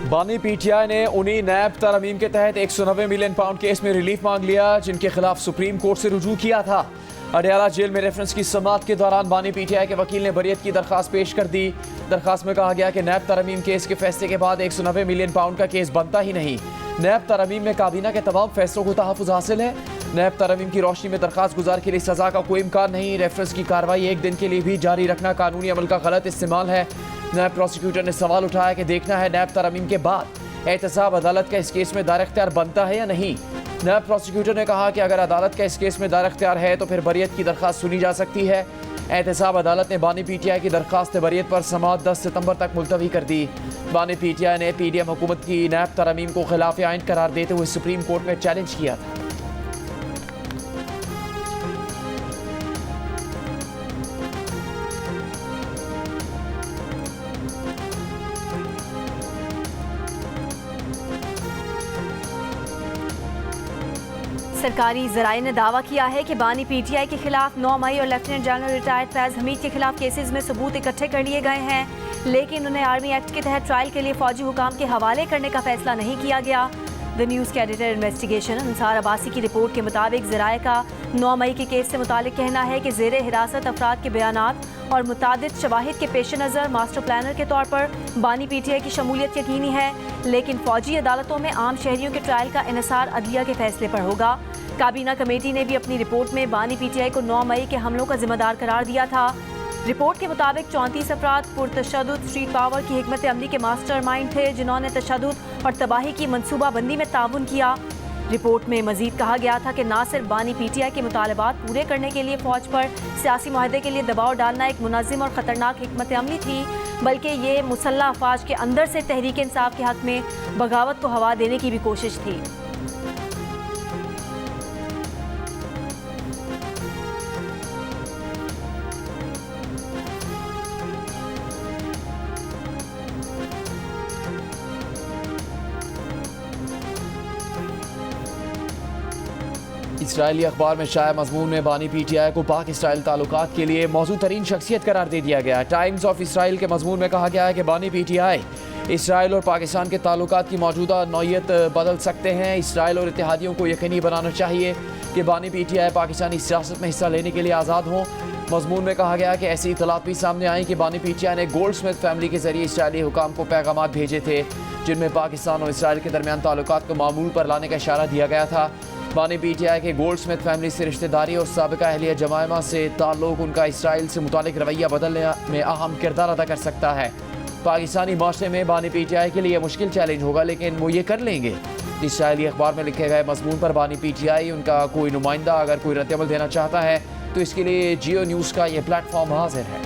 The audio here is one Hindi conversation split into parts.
बानी पीटीआई ने उन्हीं नैब तरमीम के तहत 190 मिलियन पाउंड केस में रिलीफ मांग लिया जिनके खिलाफ सुप्रीम कोर्ट से रुजू किया था। अडयाला जेल में रेफरेंस की समाअत के दौरान बानी पीटीआई के वकील ने बरियत की दरखास्त पेश कर दी। दरखास्त में कहा गया कि नैब तरमीम केस के फैसले के बाद 190 मिलियन पाउंड का केस बनता ही नहीं। नैब तरमीम में काबीना के तमाम फैसलों को तहफ़्फ़ुज़ हासिल है। नैब तरमीम की रोशनी में दरखास्त गुजार के लिए सजा का कोई इम्कान नहीं। रेफरेंस की कार्रवाई एक दिन के लिए भी जारी रखना कानूनी अमल का गलत इस्तेमाल है। नैब प्रोसिक्यूटर ने सवाल उठाया कि देखना है नैब तरमीम के बाद एहतसाब अदालत का इस केस में दायर इख्तियार बनता है या नहीं। नैब प्रोसिक्यूटर ने कहा कि अगर अदालत का इस केस में दायर इख्तियार है तो फिर बरियत की दरखास्त सुनी जा सकती है। एहतसाब अदालत ने बानी पीटीआई की दरखास्त बरियत पर समाअत 10 सितंबर तक मुलतवी कर दी। बानी पीटीआई ने पीडीएम हुकूमत की नैब तरमीम को खिलाफ आइन करार देते हुए सुप्रीम कोर्ट में चैलेंज किया था। सरकारी जराये ने दावा किया है कि बानी पीटीआई के खिलाफ 9 मई और lieutenant general retired Faiz Hamid के खिलाफ केसेस में सबूत इकट्ठे कर लिए गए हैं, लेकिन उन्हें आर्मी एक्ट के तहत ट्रायल के लिए फौजी हुकाम के हवाले करने का फैसला नहीं किया गया। द न्यूज़ के एडिटर इन्वेस्टिगेशन अंसार अब्बासी की रिपोर्ट के मुताबिक ज़राए का 9 मई के केस से मुतालिक कहना है कि ज़ेरे हिरासत अफराद के बयानात और मुतादिद शवाहिद के पेश नज़र मास्टर प्लानर के तौर पर बानी पीटीआई की शमूलियत यकीनी है, लेकिन फौजी अदालतों में आम शहरियों के ट्रायल का इन्हिसार अदलिया के फैसले पर होगा। काबीना कमेटी ने भी अपनी रिपोर्ट में बानी पीटीआई को 9 मई के हमलों का जिम्मेदार करार दिया था। रिपोर्ट के मुताबिक 34 अफराद पुरतशद्दुद स्ट्रीट पावर की हिकमत अमली के मास्टर माइंड थे जिन्होंने तशद्दुद और तबाही की मनसूबाबंदी में ताउन किया। रिपोर्ट में मजीद कहा गया था कि न सिर्फ बानी पीटीआई के मुतालबात पूरे करने के लिए फौज पर सियासी माहदे के लिए दबाव डालना एक मुनज़्ज़म और ख़तरनाक हिकमत अमली थी, बल्कि ये मुसल्लह अफवाज के अंदर से तहरीक इंसाफ के हक़ में बगावत को हवा देने की भी कोशिश थी। इसराइली अखबार में शाया मजमून में बानी पीटीआई को पाक इसराइल ताल्लुकात के लिए मौजूद तरीन शख्सियत करार दे दिया गया। टाइम्स ऑफ इसराइल के मजमून में कहा गया है कि बानी पीटीआई इसराइल और पाकिस्तान के ताल्लुकात की मौजूदा नौयत बदल सकते हैं। इसराइल और इत्तेहादियों को यकीनी बनाना चाहिए कि बानी पीटीआई पाकिस्तानी सियासत में हिस्सा लेने के लिए आज़ाद हों। मजमून में कहा गया कि ऐसी इतलात भी सामने आई कि बानी पीटीआई ने गोल्डस्मिथ फैमिली के जरिए इसराइली हुकाम को पैगाम भेजे थे जिनमें पाकिस्तान और इसराइल के दरमियान ताल्लुकात को मामूल पर लाने का इशारा दिया गया था। बानी पीटीआई के गोल्डस्मिथ फैमिली से रिश्तेदारी और साबिका अहलिया जमायमा से ताल्लुक उनका इसराइल से मुतालिक रवैया बदलने में अहम किरदार अदा कर सकता है। पाकिस्तानी माशरे में बानी पीटीआई के लिए मुश्किल चैलेंज होगा, लेकिन वो ये कर लेंगे। इसराइली अखबार में लिखे गए मजमून पर बानी पीटीआई उनका कोई नुमाइंदा अगर कोई रद्दअमल देना चाहता है तो इसके लिए जियो न्यूज़ का ये प्लेटफॉर्म हाजिर है।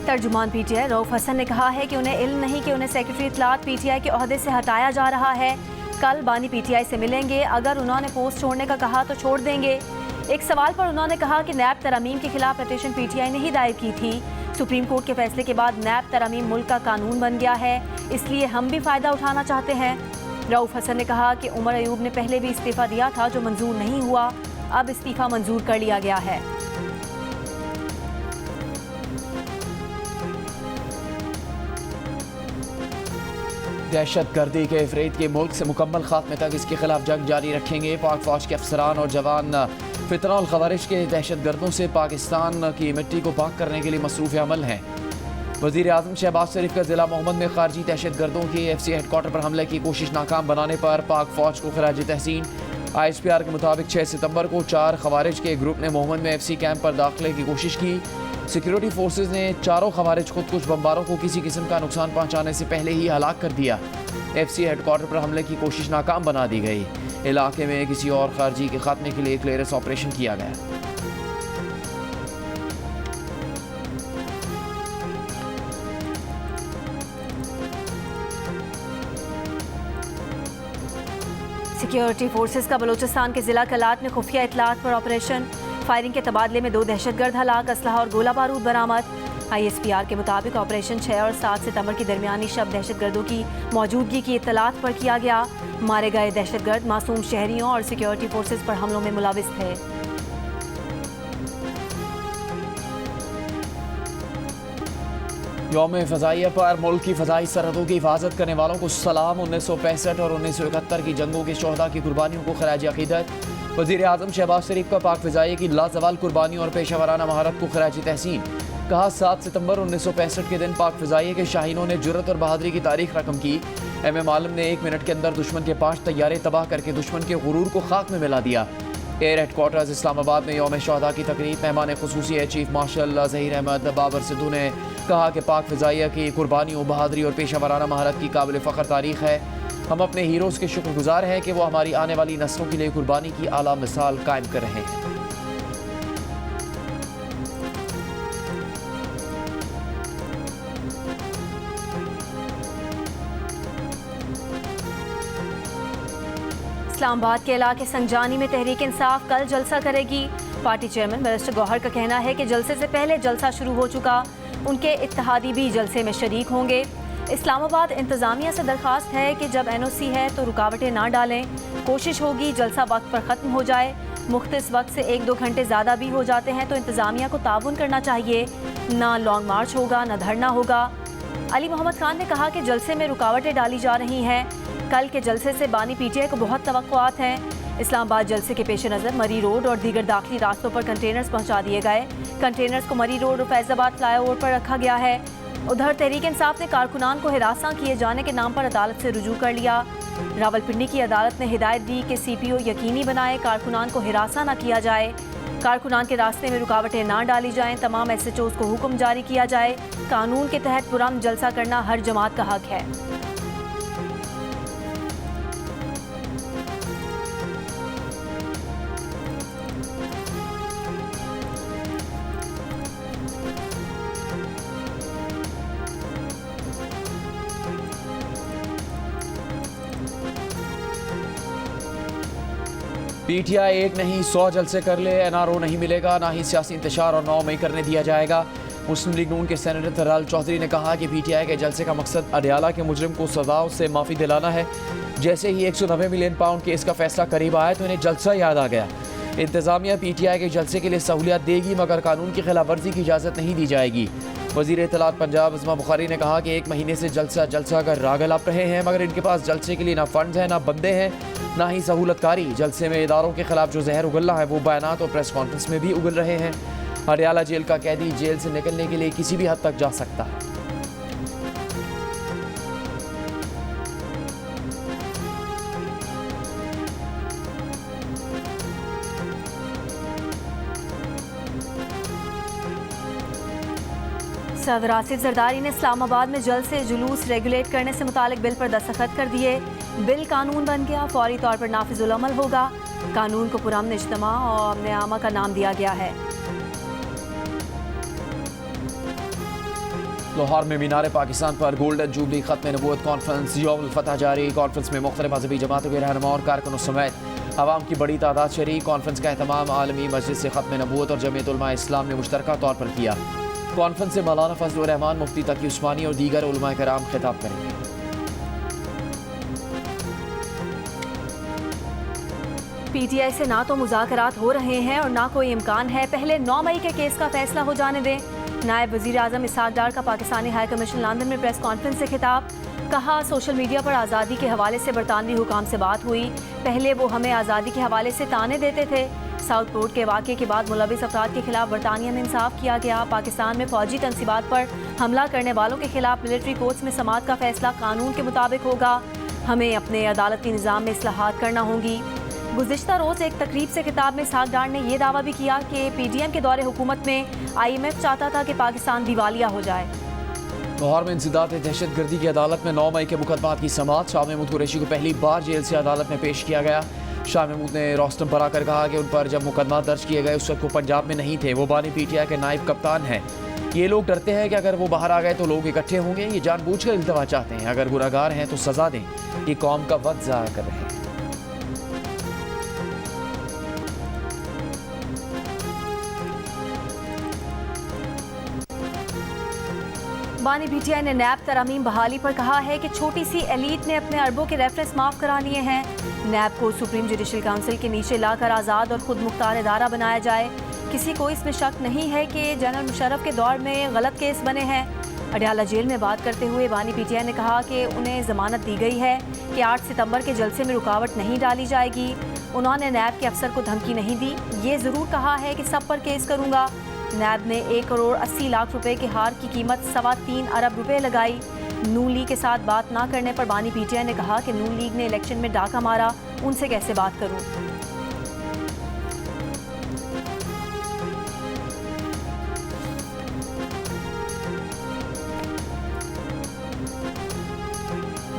तर्जुमान पीटीआई रऊफ हसन ने कहा है कि उन्हें इल्म नहीं कि उन्हें सेक्रेटरी इत्तलात पीटीआई के ओहदे से हटाया जा रहा है। कल बानी पीटीआई से मिलेंगे, अगर उन्होंने पोस्ट छोड़ने का कहा तो छोड़ देंगे। एक सवाल पर उन्होंने कहा कि नैब तरमीम के खिलाफ पिटीशन पीटीआई ने ही दायर की थी। सुप्रीम कोर्ट के फैसले के बाद नैब तरमीम मुल्क का कानून बन गया है, इसलिए हम भी फ़ायदा उठाना चाहते हैं। रऊफ हसन ने कहा कि उमर अयूब ने पहले भी इस्तीफ़ा दिया था जो मंजूर नहीं हुआ, अब इस्तीफ़ा मंजूर कर लिया गया है। दहशत गर्दी के इफरीत के मुल्क से मुकम्मल खात्मे तक इसके खिलाफ जंग जारी रखेंगे। पाक फौज के अफसरान और जवान फितना और खवारिश के दहशत गर्दों से पाकिस्तान की मिट्टी को पाक करने के लिए मसरूफ़ अमल हैं। वज़ीर आज़म शहबाज शरीफ का ज़िला मोहम्मद में खारजी दहशत गर्दों के FC हेडक्वार्टर पर हमले की कोशिश नाकाम बनाने पर पाक फौज को खराज तहसीन। ISPR के मुताबिक 6 सितंबर को 4 खवारिज के ग्रुप ने मोहम्मद में FC कैंप पर दाखिले की कोशिश की। सिक्योरिटी फोर्सेज ने चारों खवारिज खुद कुछ बम्बारों को किसी किस्म का नुकसान पहुंचाने से पहले ही हलाक कर दिया। FC हेडक्वार्टर पर हमले की कोशिश नाकाम बना दी गई। इलाके में किसी और खारजी के खात्मे के लिए क्लियरेंस ऑपरेशन किया गया। सिक्योरिटी फोर्सेस का बलूचिस्तान के जिला कलात में खुफिया इतलात पर ऑपरेशन। फायरिंग के तबादले में 2 दहशतगर्द हलाक, असलहा और गोला बारूद बरामद। ISPR के मुताबिक ऑपरेशन 6 और 7 सितंबर की दरमियानी शब दहशतगर्दों की मौजूदगी की इत्तलात पर किया गया। मारे गए दहशतगर्द मासूम शहरियों और सिक्योरिटी फोर्सेज पर हमलों में मुलविस थे। यौम फ़ज़ाइया पर मुल्क की फ़ज़ाई सरहदों की हिफाजत करने वालों को सलाम। 1965 और 1971 की जंगों के शोहदा की कुर्बानियों को खराज अक़ीदत। वज़ीर आज़म शहबाज शरीफ का पाक फ़ज़ाइया की लाजवाल कुर्बानियों और पेशा वराना महारत को खराज तहसीन। कहा 7 सितंबर 1965 के दिन पाक फ़ज़ाइया के शाहीनों ने जुर्रत और बहादुरी की तारीख रकम की। MM आलम ने 1 मिनट के अंदर दुश्मन के 5 तैयारे तबाह करके दुश्मन के गुरूर को खाक में मिला दिया। एयर हेडक्वार्टर्स इस्लामाबाद में यौम शोहदा की तकरीब। मेहमान खुसूसी है चीफ मार्शल ज़हीर अहमद बाबर सिद्धू ने कहा कि पाक फ़ज़ाइया की कुर्बानियों, बहादुरी और पेशा वराना महारत की काबिल फ़ख्र तारीख़ है। हम अपने हीरोज़ के शुक्रगुजार हैं कि वो हमारी आने वाली नस्लों के लिए कुर्बानी की आला मिसाल कायम कर रहे हैं। इस्लामाबाद के इलाके संजानी में तहरीक इंसाफ कल जलसा करेगी। पार्टी चेयरमैन बैरिस्टर गौहर का कहना है कि जलसे से पहले जलसा शुरू हो चुका, उनके इत्तेहादी भी जलसे में शरीक होंगे। इस्लामाबाद इंतज़ामिया से दरख्वास्त है कि जब NOC है तो रुकावटें ना डालें। कोशिश होगी जलसा वक्त पर ख़त्म हो जाए। मुख्तस वक्त से 1-2 घंटे ज़्यादा भी हो जाते हैं तो इंतज़ामिया को ताउन करना चाहिए। ना लॉन्ग मार्च होगा, ना धरना होगा। अली मोहम्मद खान ने कहा कि जलसे में रुकावटें डाली जा रही हैं। कल के जलसे से बानी PTI को बहुत तवक्कुआत हैं। इस्लामाबाद जलसे के पेश नज़र मरी रोड और दीगर दाखिली रास्तों पर कंटेनर्स पहुंचा दिए गए। कंटेनर्स को मरी रोड और फैज़ाबाद फ्लाईओवर पर रखा गया है। उधर तहरीक इंसाफ ने कारकुनान को हिरासा किए जाने के नाम पर अदालत से रुजू कर लिया। रावलपिंडी की अदालत ने हिदायत दी कि CPO यकीनी बनाए कारकुनान को हिरासा न किया जाए। कारकुनान के रास्ते में रुकावटें ना डाली जाएं। तमाम SHOs को हुक्म जारी किया जाए। कानून के तहत पुरअमन जलसा करना हर जमात का हक है। PTI एक नहीं 100 जलसे कर ले, NRO नहीं मिलेगा, ना ही सियासी इंतशार और 9 मई करने दिया जाएगा। मुस्लिम लीग नून के सेनेटर तराल चौधरी ने कहा कि PTI के जलसे का मकसद अडयाला के मुजरिम को सजाओं से माफ़ी दिलाना है। जैसे ही 190 मिलियन पाउंड केस का फैसला करीब आया तो इन्हें जलसा याद आ गया। इंतज़ामिया PTI के जलसे के लिए सहूलियत देगी मगर कानून की खिलाफ वर्जी की इजाज़त नहीं दी जाएगी। वज़ीर इत्तलात पंजाब अज़मा बुखारी ने कहा कि 1 महीने से जलसा कर राग लप रहे हैं मगर इनके पास जलसे के लिए ना फंड्स हैं, ना बंदे हैं, ना ही सहूलतकारी। जलसे में इदारों के खिलाफ जो जहर उगलना है वो बयानात और प्रेस कॉन्फ्रेंस में भी उगल रहे हैं। अडयाला जेल का कैदी जेल से निकलने के लिए किसी भी हद तक जा सकता है। सदर आसिफ जरदारी ने इस्लामाबाद में जल्द से जुलूस रेगुलेट करने से मुतालिक बिल पर दस्तखत कर दिए। बिल कानून बन गया, फौरी तौर पर नाफिजुल अमल होगा। कानून को पुरअमन इज्तिमा और अमन आमा का नाम दिया गया है। लाहौर में मीनार पाकिस्तान पर गोल्डन जुबली खत्म नबूवत कॉन्फ्रेंस यौमुल फतह जारी। कॉन्फ्रेंस में मुख्तलिफ मजहबी जमातों के रहनुमा और कारकुनों समेत आवाम की बड़ी तादाद शरीक। कॉन्फ्रेंस का एहतमाम आलमी मस्जिद से खत्म नबूवत और जमीयत उलमा इस्लाम ने मुश्तरका तौर पर किया। कॉन्फ्रेंस से मौलाना फजलुर रहमान, मुफ्ती तकी उस्मानी और दीगर उलमा कराम खिताब करेंगे। PTI से ना तो मुज़ाकरात हो रहे हैं और ना कोई इम्कान है। पहले 9 मई के केस का फैसला हो जाने दें। नायब वज़ीर आज़म इसहाक डार का पाकिस्तानी हाई कमीशन लंदन में प्रेस कॉन्फ्रेंस से खिताब। कहा सोशल मीडिया पर आज़ादी के हवाले से बरतानवी हुकाम से बात हुई। पहले वो हमें आज़ादी के हवाले से ताने देते थे। साउथ पोर्ट के वाक़े के बाद मुलविस अफराद के खिलाफ बरतानिया में इंसाफ किया गया। पाकिस्तान में फ़ौजी तनसीबात पर हमला करने वालों के खिलाफ मिलिट्री कोर्ट्स में समाअत का फैसला कानून के मुताबिक होगा। हमें अपने अदालती निज़ाम में इस्लाहात करना होंगी। गुज़िश्ता रोज़ एक तकरीब से खिताब में इसहाक डार ने यह दावा भी किया कि PDM के दौरे हुकूमत में IMF चाहता था कि पाकिस्तान दिवालिया हो जाए। लाहौर में इंसदाद दहशतगर्दी की अदालत में 9 मई के मुकदमात की समाअत। शाह महमूद कुरैशी को पहली बार जेल से अदालत में पेश किया गया। शाह महमूद ने रोस्तम पर आकर कहा कि उन पर जब मुकदमा दर्ज किए गए उस वक्त वो पंजाब में नहीं थे। वो बानी PTI के नायब कप्तान हैं। ये लोग डरते हैं कि अगर वो बाहर आ गए तो लोग इकट्ठे होंगे। ये जानबूझकर इल्तवा चाहते हैं। अगर गुनाहगार हैं तो सजा दें। ये कौम का वक्त ज़ाया कर रहे हैं। बानी पीटीआई ने नैब तरमीम बहाली पर कहा है कि छोटी सी एलीट ने अपने अरबों के रेफरेंस माफ करा लिए हैं। नैब को सुप्रीम जुडिशल काउंसिल के नीचे लाकर आज़ाद और खुद मुख्तार इदारा बनाया जाए। किसी को इसमें शक नहीं है कि जनरल मुशर्रफ के दौर में गलत केस बने हैं। अडयाला जेल में बात करते हुए बानी पीटीआई ने कहा कि उन्हें जमानत दी गई है कि 8 सितंबर के जलसे में रुकावट नहीं डाली जाएगी। उन्होंने नैब के अफसर को धमकी नहीं दी। ये ज़रूर कहा है कि सब पर केस करूँगा। नैब ने 1 करोड़ 80 लाख रुपए के हार की कीमत 3.25 अरब रुपए लगाई। नून लीग के साथ बात ना करने पर बानी पीटीआई ने कहा कि नून लीग ने इलेक्शन में डाका मारा, उनसे कैसे बात करूं।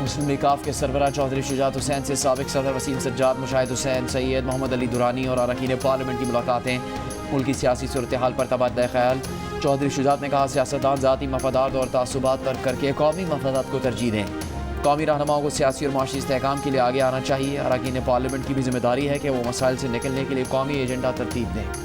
मुस्लिम लीग काफ के सरबराह चौधरी शुजात हुसैन से साबिक सदर वसीम सज्जाद, मुशाहिद हुसैन, सैयद मोहम्मद अली दुरानी और अरकान पार्लियामेंट की मुलाकातें। मुल्की सियासी सूरत हाल पर तबादला ख्याल। चौधरी शुजात ने कहा सियासतदान ज़ाती मफादात और तासुबात पर करके कौमी मफादात को तरजीह दें। कौमी रहनुमाओं को सियासी और माशी इस्तेहकाम के लिए आगे आना चाहिए। अरकान पार्लियामेंट की भी जिम्मेदारी है कि वो मसाइल से निकलने के लिए कौमी एजेंडा तरतीब दें।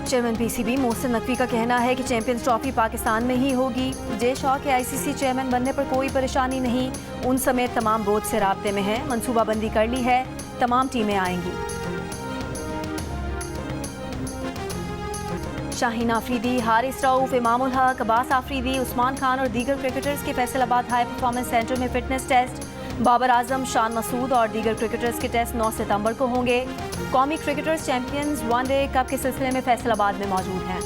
चेयरमैन पीसीबी मोहसिन नकवी का कहना है कि चैंपियंस ट्रॉफी पाकिस्तान में ही होगी। जे शॉ के आईसीसी चेयरमैन बनने पर कोई परेशानी नहीं, उन समेत तमाम बोर्ड से राब्ते में है, मनसूबाबंदी कर ली है, तमाम टीमें आएंगी। शाहीन आफरीदी, हारिस रऊफ, इमामुल हक, अब्बास आफरीदी, उस्मान खान और दीगर क्रिकेटर्स के फैसलाबाद हाई परफॉर्मेंस सेंटर में फिटनेस टेस्ट। बाबर आजम, शान मसूद और दीगर क्रिकेटर्स के टेस्ट 9 सितंबर को होंगे। कौमी क्रिकेटर्स चैंपियंस वनडे कप के सिलसिले में फैसलाबाद में मौजूद हैं।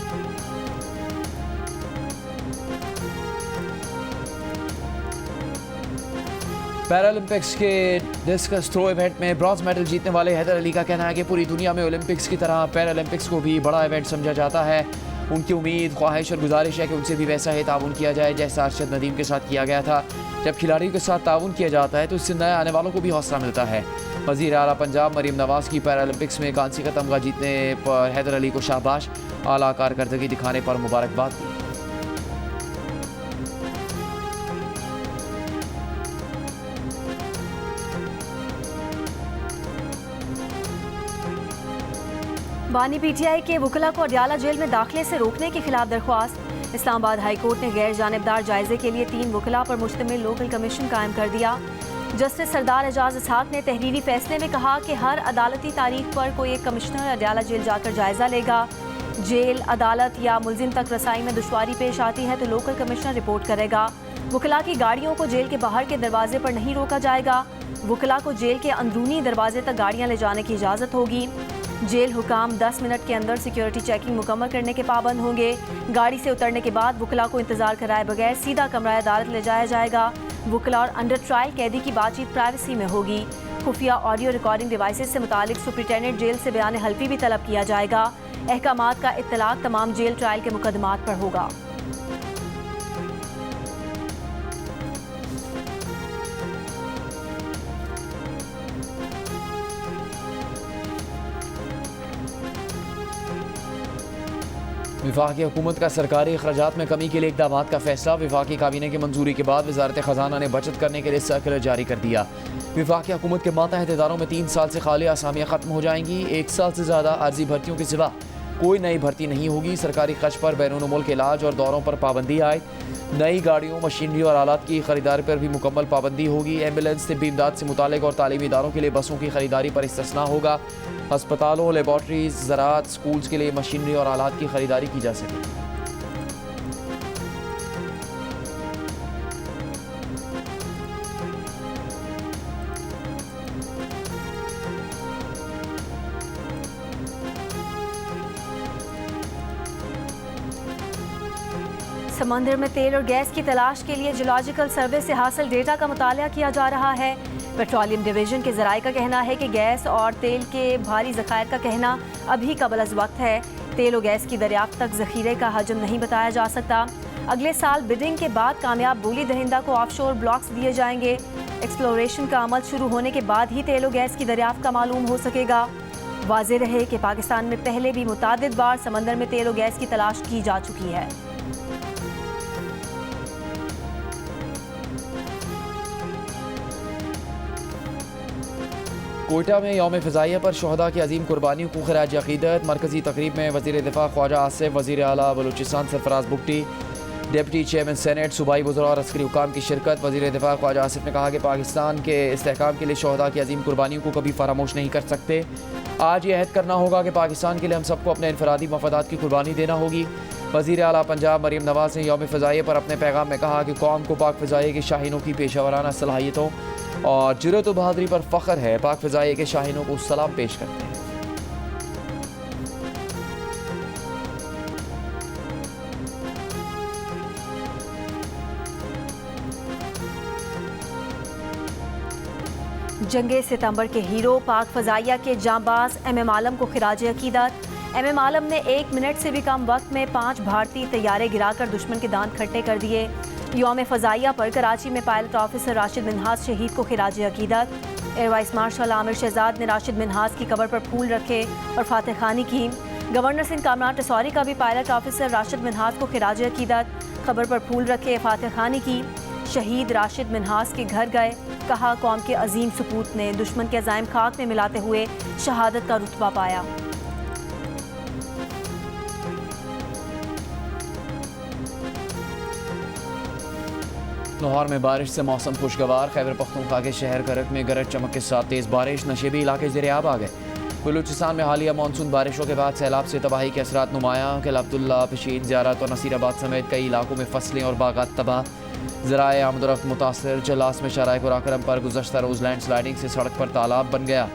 पैरालंपिक्स के डिस्कस थ्रो इवेंट में ब्रॉन्ज मेडल जीतने वाले हैदर अली का कहना है कि पूरी दुनिया में ओलंपिक्स की तरह पैरालंपिक्स को भी बड़ा इवेंट समझा जाता है। उनकी उम्मीद, ख्वाहिश और गुजारिश है कि उनसे भी वैसा ही ताउन किया जाए जैसा अरशद नदीम के साथ किया गया था। जब खिलाड़ियों के साथ ताउन किया जाता है तो इससे नए आने वालों को भी हौसला मिलता है। वज़ीर आला पंजाब मरीम नवाज़ की पैरालंपिक्स में कांसी का तमगा जीतने पर हैदर अली को शाबाश, आला कारकर्दगी दिखाने पर मुबारकबाद दी। बानी पीटीआई के वकला को अडयाला जेल में दाखिले से रोकने के खिलाफ दरख्वास्त। इस्लामाबाद हाई कोर्ट ने गैर जानिबदार जायजे के लिए 3 वकला पर मुश्तमिल लोकल कमीशन कायम कर दिया। जस्टिस सरदार एजाज इसहाक ने तहरीरी फैसले में कहा कि हर अदालती तारीख पर कोई एक कमिश्नर अडयाला जेल जाकर जायजा लेगा। जेल, अदालत या मुलजिम तक रसाई में दुश्वारी पेश आती है तो लोकल कमिश्नर रिपोर्ट करेगा। वकला की गाड़ियों को जेल के बाहर के दरवाजे पर नहीं रोका जाएगा। वकला को जेल के अंदरूनी दरवाजे तक गाड़ियां ले जाने की इजाज़त होगी। जेल हुकाम 10 मिनट के अंदर सिक्योरिटी चेकिंग मुकम्मल करने के पाबंद होंगे। गाड़ी से उतरने के बाद वकला को इंतजार कराए बगैर सीधा कमरा अदालत ले जाया जाएगा। वकला और अंडर ट्रायल कैदी की बातचीत प्राइवेसी में होगी। खुफिया ऑडियो रिकॉर्डिंग डिवाइसेस से मुतालिक सुप्रिटेंडेंट जेल से बयान हल्फी भी तलब किया जाएगा। अहकामात का इत्तलाक तमाम जेल ट्रायल के मुकदमात पर होगा। वफाकी हुकूमत का सरकारी अखराजात में कमी के लिए इक़दामात का फैसला। वफाकी काबीने की मंजूरी के बाद वजारत ख़जाना ने बचत करने के लिए सर्कुलर जारी कर दिया। वफाकी हुकूमत के मातहत इदारों में 3 साल से खाली आसामियाँ ख़त्म हो जाएंगी। 1 साल से ज़्यादा आर्जी भर्तियों के सिवा कोई नई भर्ती नहीं होगी। सरकारी खर्च पर बैरून मुल्क इलाज और दौरों पर पाबंदी आए। नई गाड़ियों, मशीनरी और आलात की खरीदारी पर भी मुकम्मल पाबंदी होगी। एम्बुलेंस, तिब्बी इमदाद से मुतालिक और तालीमी इदारों के लिए बसों की खरीदारी पर इस्तिस्ना होगा। अस्पतालों, लेबॉर्ट्रीज, ज़राअत, स्कूल्स के लिए मशीनरी और आलात की खरीदारी की जा सकेगी। समंदर में तेल और गैस की तलाश के लिए जियोलॉजिकल सर्वे से हासिल डेटा का मुताला किया जा रहा है। पेट्रोलियम डिवीजन के ज़राए का कहना है कि गैस और तेल के भारी ज़खायर का कहना अभी कबल अज़ वक्त है। तेल और गैस की दरियाफ्त तक ज़ख़ीरे का हजम नहीं बताया जा सकता। अगले साल बिडिंग के बाद कामयाब बोली दहिंदा को ऑफशोर ब्लॉक्स दिए जाएंगे। एक्सप्लोरेशन का अमल शुरू होने के बाद ही तेल और गैस की दरियाफ्त का मालूम हो सकेगा। वाज़ेह रहे कि पाकिस्तान में पहले भी मुतादिद बार समंदर में तेल और गैस की तलाश की जा चुकी है। कोयटा में यौम फ़िज़ाइया पर शहदा की अजीम कुर्बानियों को खराज अक़ीदत। मरकज़ी तकरीब में वज़ीर दिफ़ा ख्वाजा आसिफ, वज़ीर आला Balochistan Sarfaraz Bugti, deputy chairman senate, सूबाई वज़रा और अस्करी हुकाम की शिरकत। वज़ीर दिफ़ा ख्वाजा आसिफ ने कहा कि पाकिस्तान के इस्तेहकाम के लिए शहदा की अजीम कुर्बानियों को कभी फरामोश नहीं कर सकते। आज ये अहद करना होगा कि पाकिस्तान के लिए हम सबको अपने इनफरादी मफादात की कुर्बानी देना होगी। वज़ीर आला पंजाब मरीम नवाज़ ने यौम फ़िज़ाइया पर अपने पैगाम में कहा कि कौम को पाक फ़िज़ाइया के शाहीनों की पेशावराना सलाहियतों और जुर्रत व बहादुरी पर फ़ख्र है। पाक फ़िज़ाइया के शाहीनों को सलाम पेश करते हैं। जंगे सितंबर के हीरो पाक फ़ज़ाइया के जांबाज MM आलम को खिराज अकीदत। MM आलम ने 1 मिनट से भी कम वक्त में 5 भारतीय तैयारे गिराकर दुश्मन के दांत खट्टे कर दिए। यौम फ़ज़ाइया पर कराची में पायलट ऑफिसर राशिद मिन्हाज शहीद को खिराज अकीदत। Air vice marshal Aamir Shahzad ने राशिद मिन्हाज की कब्र पर फूल रखे और फातह खानी की। गवर्नर सिंध कामरान टेसौरी का भी पायलट ऑफिसर राशिद मिन्हाज को खिराज अकीदत, कब्र पर फूल रखे, फातह खानी की। शहीद राशिद मिन्हाज के घर गए, कहा कौम के अजीम सपूत ने दुश्मन के अज़ाइम खाक में मिलाते हुए शहादत का रुतबा पाया। लाहौर में बारिश से मौसम खुशगवार। खैबर पख्तूनख्वा के शहर करक में गरज चमक के साथ तेज़ बारिश, नशेबी इलाके ज़ेर-ए-आब आ गए। बलूचिस्तान में हालिया मानसून बारिशों के बाद सैलाब से तबाही के असरात नुमायां। किला अब्दुल्ला, पिशीन, ज़ियारत और नसीराबाद समेत कई इलाकों में फसलें और बागात तबाह, ज़राए आमदोरफ्त मुतासर। जलास में शाहराह कुराकरम पर गुज़श्ता रोज़ लैंड स्लाइडिंग से सड़क पर तालाब बन गया।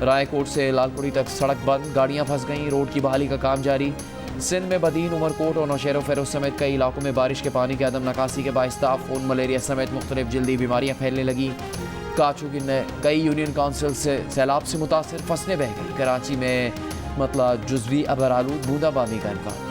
रायकोट से लालपुरी तक सड़क बंद, गाड़ियाँ फंस गईं, रोड की बहाली का काम जारी। सिंध में बदीन, उमरकोट और नौशेरो फेरोज समेत कई इलाकों में बारिश के पानी की अदम नकासी के बाइस ताफून, मलेरिया समेत मुख्तलिफ जल्दी बीमारियाँ फैलने लगी। काचू की कई यूनियन काउंसिल से सैलाब से मुतासर, फसलें बह गई। कराची में मतला जुज़वी अबरालूद बूंदाबांदी का इम्कान।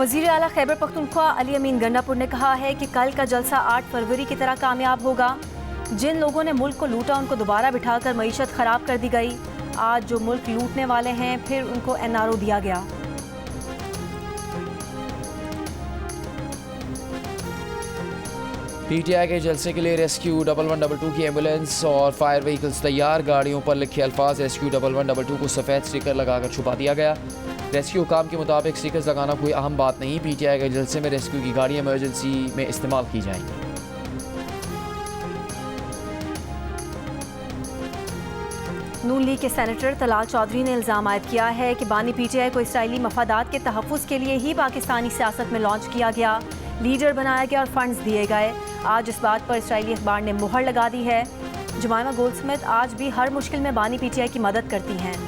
वज़ीर आला खैबर पख्तूनख्वा अली अमीन गन्नापुर ने कहा है कि कल का जलसा 8 फरवरी की तरह कामयाब होगा। जिन लोगों ने मुल्क को लूटा उनको दोबारा बिठाकर मईशत ख़राब कर दी गई। आज जो मुल्क लूटने वाले हैं फिर उनको NRO दिया गया। PTI के जलसे के लिए रेस्क्यू 1122 की एम्बुलेंस और फायर व्हीकल्स तैयार। गाड़ियों पर लिखे अल्फाज रेस्क्यू 1122 को सफ़ेद स्टिकर लगाकर छुपा दिया गया। रेस्क्यू काम के मुताबिक स्टिकर्स लगाना कोई अहम बात नहीं। PTI के जलसे में रेस्क्यू की गाड़ियाँ इमरजेंसी में इस्तेमाल की जाएंगी। नून लीग के सेनेटर तलाल चौधरी ने इल्ज़ाम आयद किया है कि बानी PTI को इसराइली मफादात के तहफ़्फ़ुज़ के लिए ही पाकिस्तानी सियासत में लॉन्च किया गया, लीडर बनाया गया और फंड्स दिए गए। आज इस बात पर इसराइली अखबार ने मुहर लगा दी है। जुमाइमा गोल्डस्मिथ आज भी हर मुश्किल में बानी PTI की मदद करती हैं।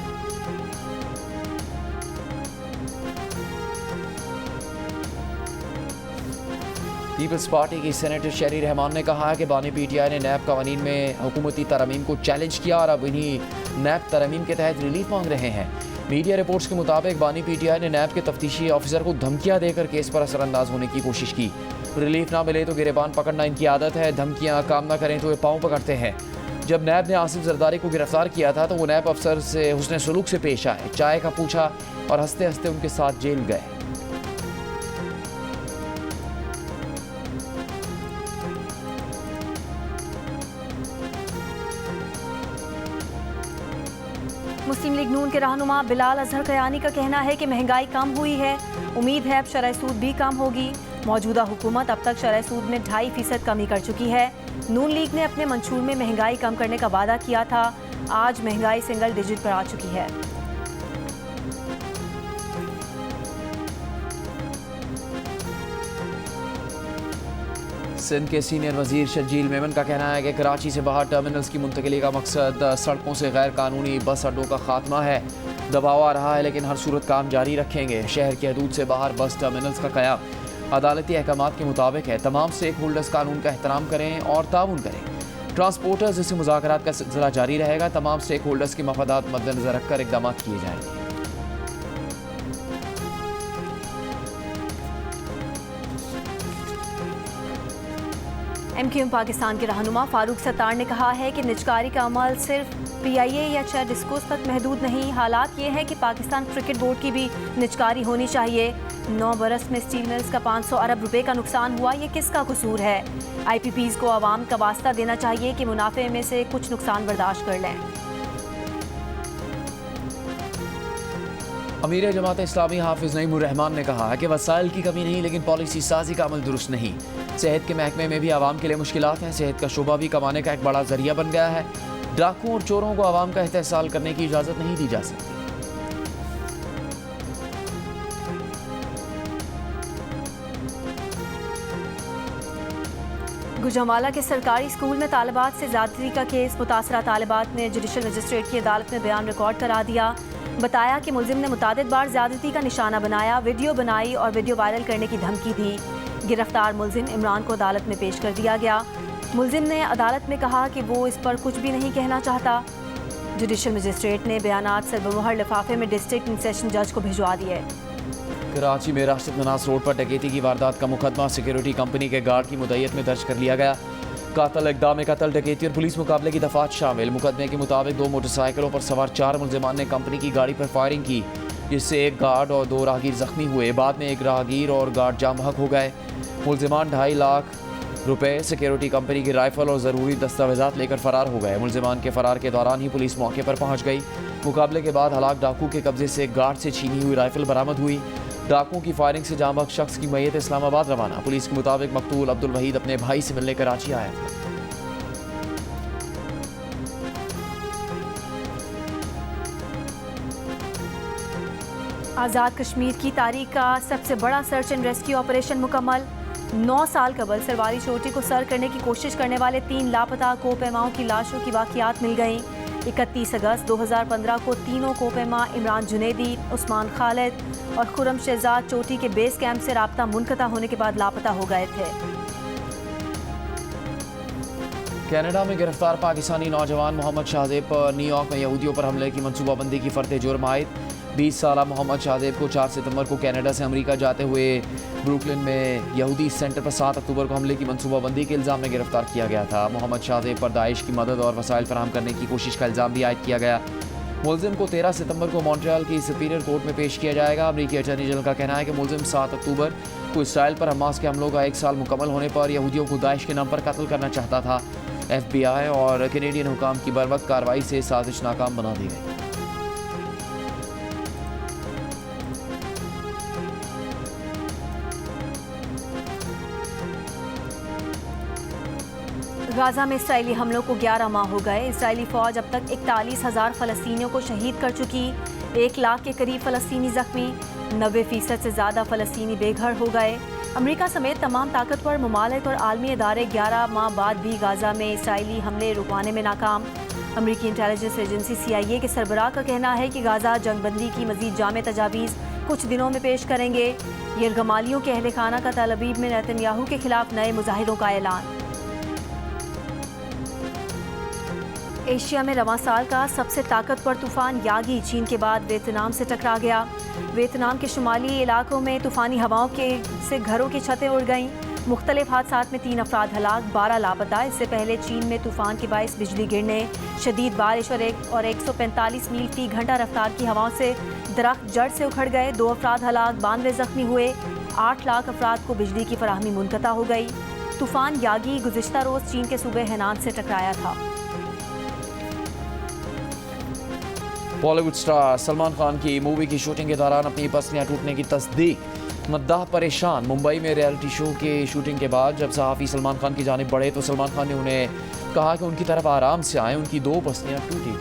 पीपल्स पार्टी की सेनेटर शेरी रहमान ने कहा है कि बानी PTI ने नैब कवानीन में हुकूमती तरमीम को चैलेंज किया और अब इन्हीं नैब तरमीम के तहत रिलीफ मांग रहे हैं। मीडिया रिपोर्ट्स के मुताबिक बानी PTI ने नैब के तफ्तीशी ऑफिसर को धमकियां देकर केस पर असरअंदाज होने की कोशिश की। रिलीफ ना मिले तो गिरेबान पकड़ना इनकी आदत है, धमकियां काम ना करें तो ये पाँव पकड़ते हैं। जब नैब ने आसिफ जरदारी को गिरफ्तार किया था तो वो नैब अफसर से हुस्न सलूक से पेश आए, चाय का पूछा और हंसते हंसते उनके साथ जेल गए। मुस्लिम लीग नून के रहनुमा बिलाल अजहर कयानी का कहना है कि महंगाई कम हुई है, उम्मीद है अब शरह सूद भी कम होगी। मौजूदा हुकूमत अब तक शरह सूद में 2.5% कमी कर चुकी है। नून लीग ने अपने मंशूर में महंगाई कम करने का वादा किया था, आज महंगाई सिंगल डिजिट पर आ चुकी है। सिंध के सीनियर वजीर शर्जील मेमन का कहना है कि कराची से बाहर टर्मिनल्स की मुंतकली का मकसद सड़कों से गैर कानूनी बस अड्डों का खात्मा है। दबाव आ रहा है लेकिन हर सूरत काम जारी रखेंगे। शहर की हदूद से बाहर बस टर्मिनल्स का क़याम अदालती अहकामात के मुताबिक है। तमाम स्टेक होल्डर्स कानून का एहतराम करें और ताउन करें। ट्रांसपोर्टर्स से मुज़ाकरात का सिलसिला जारी रहेगा। तमाम स्टेक होल्डर्स के मफादात मद्देनजर रखकर इक़दाम किए जाएंगे। MQM पाकिस्तान के रहनुमा फारूक सत्तार ने कहा है कि निजकारी का अमल सिर्फ PIA या चेयर डिस्कोस तक महदूद नहीं, हालात ये है कि पाकिस्तान क्रिकेट बोर्ड की भी निजकारी होनी चाहिए। 9 बरस में स्टील मिल्स का 500 अरब रुपए का नुकसान हुआ, ये किसका कसूर है? IPPs को आवाम का वास्ता देना चाहिए कि मुनाफे में से कुछ नुकसान बर्दाश्त कर लें। अमीर जमात इस्लामी हाफिज नईमुर रहमान ने कहा कि वसाइल की कमी नहीं लेकिन पॉलिसी साजी का अमल दुरुस्त नहीं। सेहत के महकमे में भी आवाम के लिए मुश्किलात हैं। सेहत का शोबा भी कमाने का एक बड़ा जरिया बन गया है। डाकुओं और चोरों को आवाम का इस्तेहसाल करने की इजाज़त नहीं दी जा सकती। गुजरांवाला के सरकारी स्कूल में तालिबात से ज़्यादती का केस, मुतासरा तालिबात ने जुडिशल मजिस्ट्रेट की अदालत में बयान रिकॉर्ड करा दिया। बताया कि मुलजिम ने मुतादिद बार ज़्यादती का निशाना बनाया, वीडियो बनाई और वीडियो वायरल करने की धमकी दी। गिरफ्तार मुलजिम इमरान को अदालत में पेश कर दिया गया। मुलजिम ने अदालत में कहा कि वो इस पर कुछ भी नहीं कहना चाहता। जुडिशल मजिस्ट्रेट ने बयानात सरबमोहर लिफाफे में डिस्ट्रिक्ट एंड सेशन जज को भिजवा दिए। कराची में राशिद मनास रोड पर डकैती की वारदात का मुकदमा सिक्योरिटी कंपनी के गार्ड की मुद्दत में दर्ज कर लिया गया। कातल, इक़दाम कत्ल, डकैती और पुलिस मुकाबले की दफात शामिल। मुकदमे के मुताबिक 2 मोटरसाइकिलों पर सवार 4 मुलजिमान ने कंपनी की गाड़ी पर फायरिंग की, जिससे एक गार्ड और 2 राहगीर जख्मी हुए। बाद में एक राहगीर और गार्ड जाम बहक हो गए। मुलजिमान 2.5 लाख रुपए, सिक्योरिटी कंपनी की राइफल और ज़रूरी दस्तावेजात लेकर फरार हो गए। मुलजिमान के फरार के दौरान ही पुलिस मौके पर पहुंच गई। मुकाबले के बाद हलाक डाकू के कब्जे से गार्ड से छीनी हुई राइफल बरामद हुई। डाकुओं की फायरिंग से जाम बहक शख्स की मैयत इस्लामाबाद रवाना। पुलिस के मुताबिक मकतूल अब्दुल वहीद अपने भाई से मिलने कराची आया था। आज़ाद कश्मीर की तारीख का सबसे बड़ा सर्च एंड रेस्क्यू ऑपरेशन मुकम्मल। 9 साल कबल सरवारी चोटी को सर करने की कोशिश करने वाले 3 लापता कोपैमाओं की लाशों की वाक़ियात मिल गईं। 31 अगस्त 2015 को तीनों कोपैमा इमरान जुनेदी, उस्मान खालिद और खुरम शहजाद चोटी के बेस कैंप से राब्ता मुनक़ता होने के बाद लापता हो गए थे। कनाडा में गिरफ्तार पाकिस्तानी नौजवान मोहम्मद शाहजेब पर न्यूयॉर्क में यहूदियों पर हमले की मनसूबाबंदी की फर्द जुर्म आयद। 20 साला मोहम्मद शाहजेब को 4 सितंबर को कनाडा से अमेरिका जाते हुए ब्रुकलिन में यहूदी सेंटर पर 7 अक्टूबर को हमले की मनसूबाबंदी के इल्ज़ाम में गिरफ्तार किया गया था। मोहम्मद शाहजेब पर दाइश की मदद और वसाइल फराहम करने की कोशिश का इल्ज़ाम भी आयद किया गया। मुलजिम को 13 सितंबर को मॉन्ट्रियल की सुपीरियर कोर्ट में पेश किया जाएगा। अमेरिकी अटॉर्नी जनरल का कहना है कि मुलजिम 7 अक्टूबर को इसराइल पर हमास के हमलों का 1 साल मुकम्मल होने पर यहूदियों को दाइश के नाम पर कत्ल करना चाहता था। FBI और कैनेडियन हुकाम की बरवक्त कार्रवाई से साजिश नाकाम बना दी गई। गाजा में इसराइली हमलों को 11 माह हो गए। इसराइली फ़ौज अब तक 41,000 फ़लस्तीनियों को शहीद कर चुकी। 1 लाख के करीब फ़लस्तीनी ज़ख्मी, 90% से ज़्यादा फ़लस्तीनी बेघर हो गए। अमेरिका समेत तमाम ताकतवर ममालिक और आलमी इदारे 11 माह बाद भी गाजा में इसराइली हमले रुकवाने में नाकाम। अमेरिकी इंटेलिजेंस एजेंसी CIA के सरबराह का कहना है कि गाजा जंगबंदी की मज़ीद जामे तजावीज़ कुछ दिनों में पेश करेंगे। यरगमालियों के अहल खाना का तल अबीब में नेतन्याहू के खिलाफ नए मुजाहिरों का ऐलान। एशिया में रवां साल का सबसे ताकतवर तूफान यागी चीन के बाद वियतनाम से टकरा गया। वियतनाम के शुमाली इलाकों में तूफानी हवाओं से घरों की छतें उड़ गईं। मुख्तलिफ हादसात में 3 अफराद हलाक, 12 लापता। इससे पहले चीन में तूफान के बायस बिजली गिरने, शदीद बारिश और 145 मील फी घंटा रफ्तार की हवाओं से दरख्त जड़ से उखड़ गए। 2 अफराद हलाक, 92 जख्मी हुए। 8 लाख अफराद को बिजली की फराहमी मुनक़ता हो गई। तूफान यागी गुज़िश्ता रोज़ चीन के सूबे हेनान से टकराया था। बॉलीवुड स्टार सलमान खान की मूवी की शूटिंग के दौरान अपनी पसलियां टूटने की तस्दीक। मद्दाह परेशान। मुंबई में रियलिटी शो के शूटिंग के बाद जब सहाफ़ी सलमान खान की जानिब बढ़े तो सलमान खान ने उन्हें कहा कि उनकी तरफ आराम से आए, उनकी 2 पसलियां टूटी।